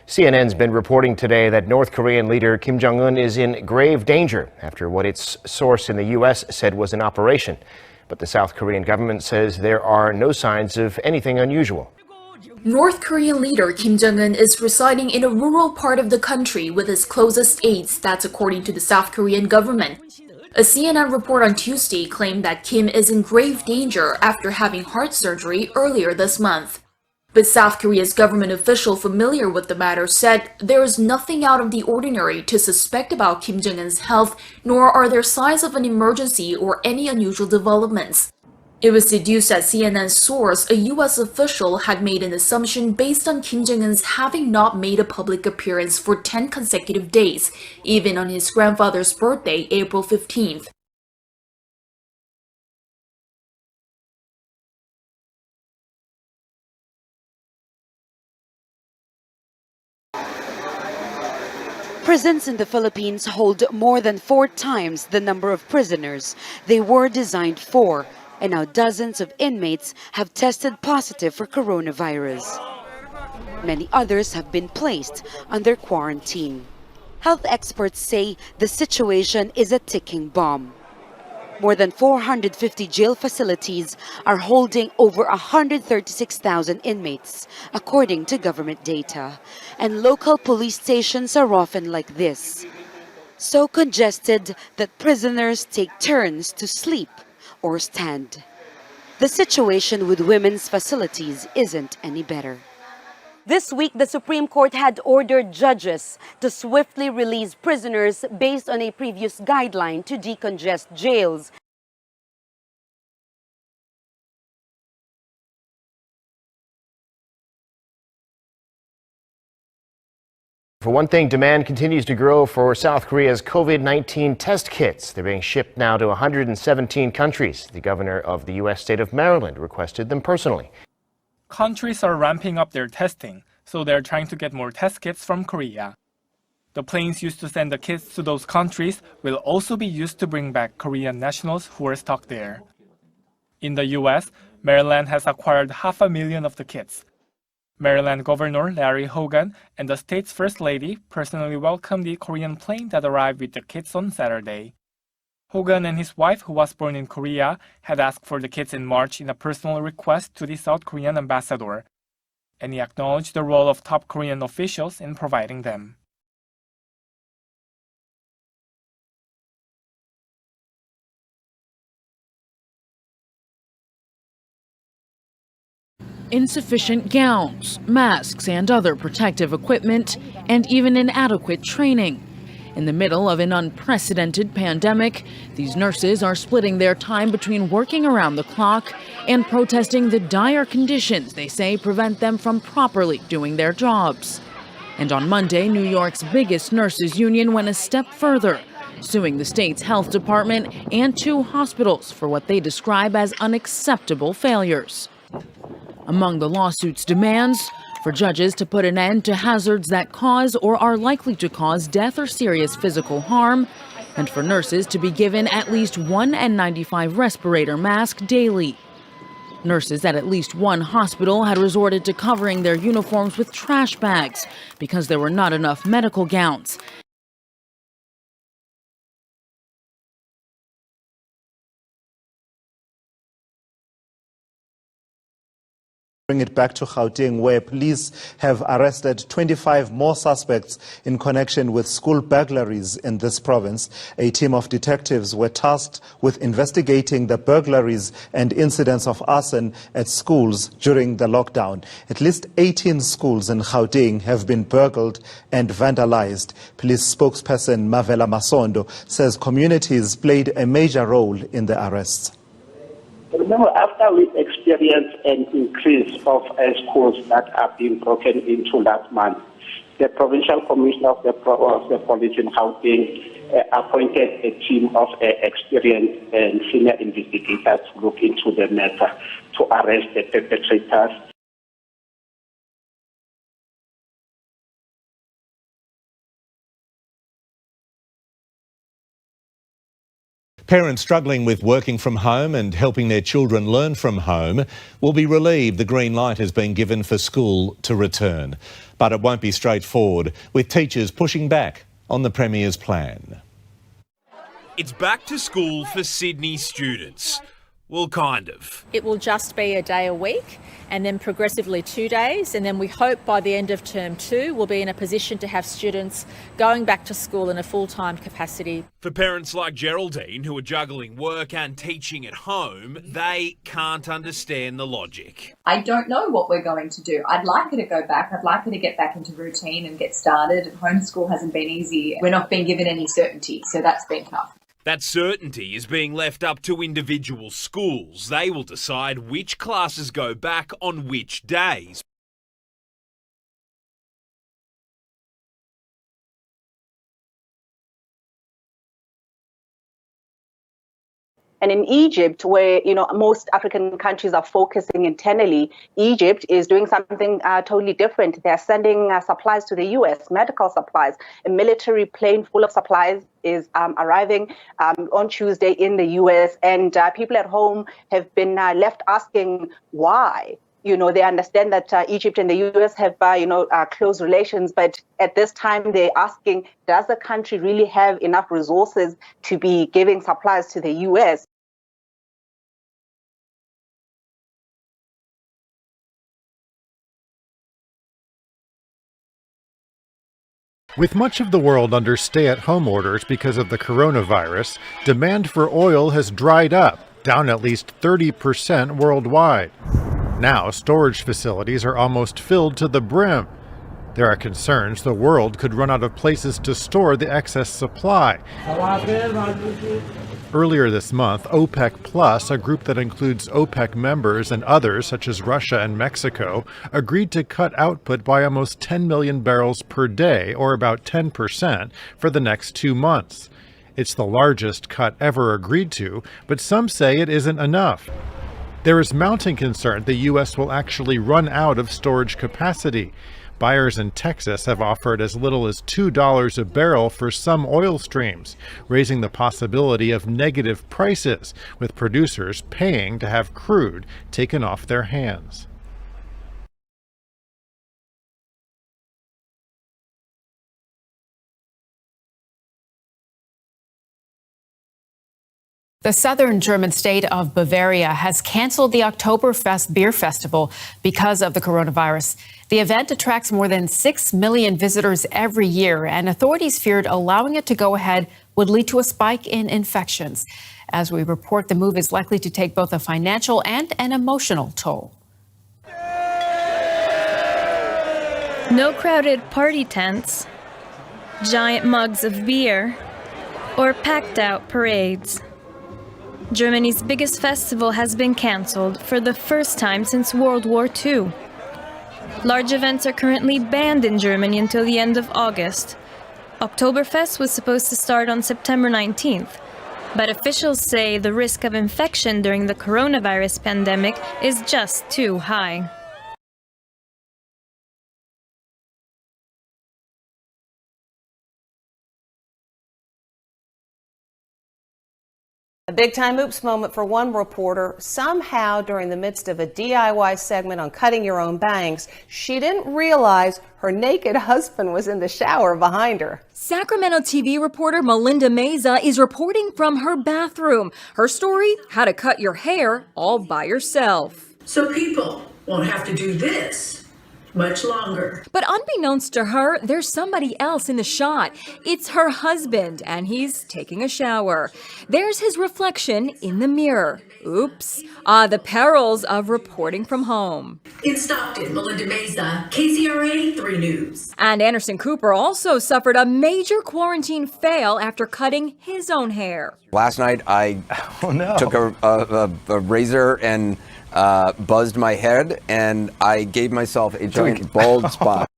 CNN's been reporting today that North Korean leader Kim Jong-un is in grave danger after what its source in the U.S. said was an operation. But the South Korean government says there are no signs of anything unusual. North Korean leader Kim Jong-un is residing in a rural part of the country with his closest aides, that's according to the South Korean government. A CNN report on Tuesday claimed that Kim is in grave danger after having heart surgery earlier this month. But South Korea's government official familiar with the matter said there is nothing out of the ordinary to suspect about Kim Jong-un's health, nor are there signs of an emergency or any unusual developments. It was deduced that CNN's source, a U.S. official, had made an assumption based on Kim Jong-un's having not made a public appearance for 10 consecutive days, even on his grandfather's birthday, April 15th. Prisons in the Philippines hold more than 4 times the number of prisoners they were designed for, and now dozens of inmates have tested positive for coronavirus. Many others have been placed under quarantine. Health experts say the situation is a ticking bomb. More than 450 jail facilities are holding over 136,000 inmates, according to government data. And local police stations are often like this, so congested that prisoners take turns to sleep or stand. The situation with women's facilities isn't any better. This week, the Supreme Court had ordered judges to swiftly release prisoners based on a previous guideline to decongest jails. For one thing, demand continues to grow for South Korea's COVID-19 test kits. They're being shipped now to 117 countries. The governor of the U.S. state of Maryland requested them personally. Countries are ramping up their testing, so they're trying to get more test kits from Korea. The planes used to send the kits to those countries will also be used to bring back Korean nationals who are stuck there. In the U.S., Maryland has acquired 500,000 of the kits. Maryland Governor Larry Hogan and the state's First Lady personally welcomed the Korean plane that arrived with the kits on Saturday. Hogan and his wife, who was born in Korea, had asked for the kits in March in a personal request to the South Korean ambassador, and he acknowledged the role of top Korean officials in providing them. Insufficient gowns, masks, and other protective equipment, and even inadequate training. In the middle of an unprecedented pandemic, these nurses are splitting their time between working around the clock and protesting the dire conditions they say prevent them from properly doing their jobs. And on Monday, New York's biggest nurses union went a step further, suing the state's health department and 2 hospitals for what they describe as unacceptable failures. Among the lawsuit's demands, for judges to put an end to hazards that cause or are likely to cause death or serious physical harm, and for nurses to be given at least one N95 respirator mask daily. Nurses at least one hospital had resorted to covering their uniforms with trash bags because there were not enough medical gowns. Bring it back to Gauteng, where police have arrested 25 more suspects in connection with school burglaries in this province. A team of detectives were tasked with investigating the burglaries and incidents of arson at schools during the lockdown. At least 18 schools in Gauteng have been burgled and vandalized. Police spokesperson Mavela Masondo says communities played a major role in the arrests. Remember, after we experienced an increase of schools that are being broken into last month, the provincial commissioner of the police in Gauteng appointed a team of experienced and senior investigators to look into the matter to arrest the perpetrators. Parents struggling with working from home and helping their children learn from home will be relieved the green light has been given for school to return. But it won't be straightforward, with teachers pushing back on the Premier's plan. It's back to school for Sydney students. Well, kind of. It will just be a day a week and then progressively 2 days, and then we hope by the end of term 2 we'll be in a position to have students going back to school in a full-time capacity. For parents like Geraldine, who are juggling work and teaching at home, they can't understand the logic. I don't know what we're going to do. I'd like her to go back. I'd like her to get back into routine and get started. Homeschool hasn't been easy. We're not being given any certainty, so that's been tough. That certainty is being left up to individual schools. They will decide which classes go back on which days. And in Egypt, where most African countries are focusing internally, Egypt is doing something totally different. They're sending supplies to the U.S., medical supplies. A military plane full of supplies is arriving on Tuesday in the U.S., and people at home have been left asking why. They understand that Egypt and the U.S. have, close relations, but at this time they're asking, does the country really have enough resources to be giving supplies to the U.S.? With much of the world under stay-at-home orders because of the coronavirus, demand for oil has dried up, down at least 30% worldwide. Now, storage facilities are almost filled to the brim. There are concerns the world could run out of places to store the excess supply. Earlier this month, OPEC Plus, a group that includes OPEC members and others such as Russia and Mexico, agreed to cut output by almost 10 million barrels per day, or about 10%, for the next 2 months. It's the largest cut ever agreed to, but some say it isn't enough. There is mounting concern the U.S. will actually run out of storage capacity. Buyers in Texas have offered as little as $2 a barrel for some oil streams, raising the possibility of negative prices, with producers paying to have crude taken off their hands. The southern German state of Bavaria has canceled the Oktoberfest beer festival because of the coronavirus. The event attracts more than 6 million visitors every year, and authorities feared allowing it to go ahead would lead to a spike in infections. As we report, the move is likely to take both a financial and an emotional toll. No crowded party tents, giant mugs of beer, or packed out parades. Germany's biggest festival has been cancelled for the first time since World War II. Large events are currently banned in Germany until the end of August. Oktoberfest was supposed to start on September 19th, but officials say the risk of infection during the coronavirus pandemic is just too high. A big-time oops moment for one reporter. Somehow, during the midst of a DIY segment on cutting your own bangs, she didn't realize her naked husband was in the shower behind her. Sacramento TV reporter Melinda Meza is reporting from her bathroom. Her story, how to cut your hair all by yourself. So people won't have to do this much longer. But unbeknownst to her, there's somebody else in the shot. It's her husband, and he's taking a shower. There's his reflection in the mirror. Oops. The perils of reporting from home. In Stockton, Melinda Meza, KCRA 3 News. And Anderson Cooper also suffered a major quarantine fail after cutting his own hair. Last night, I took a razor and buzzed my head, and I gave myself a giant bald spot.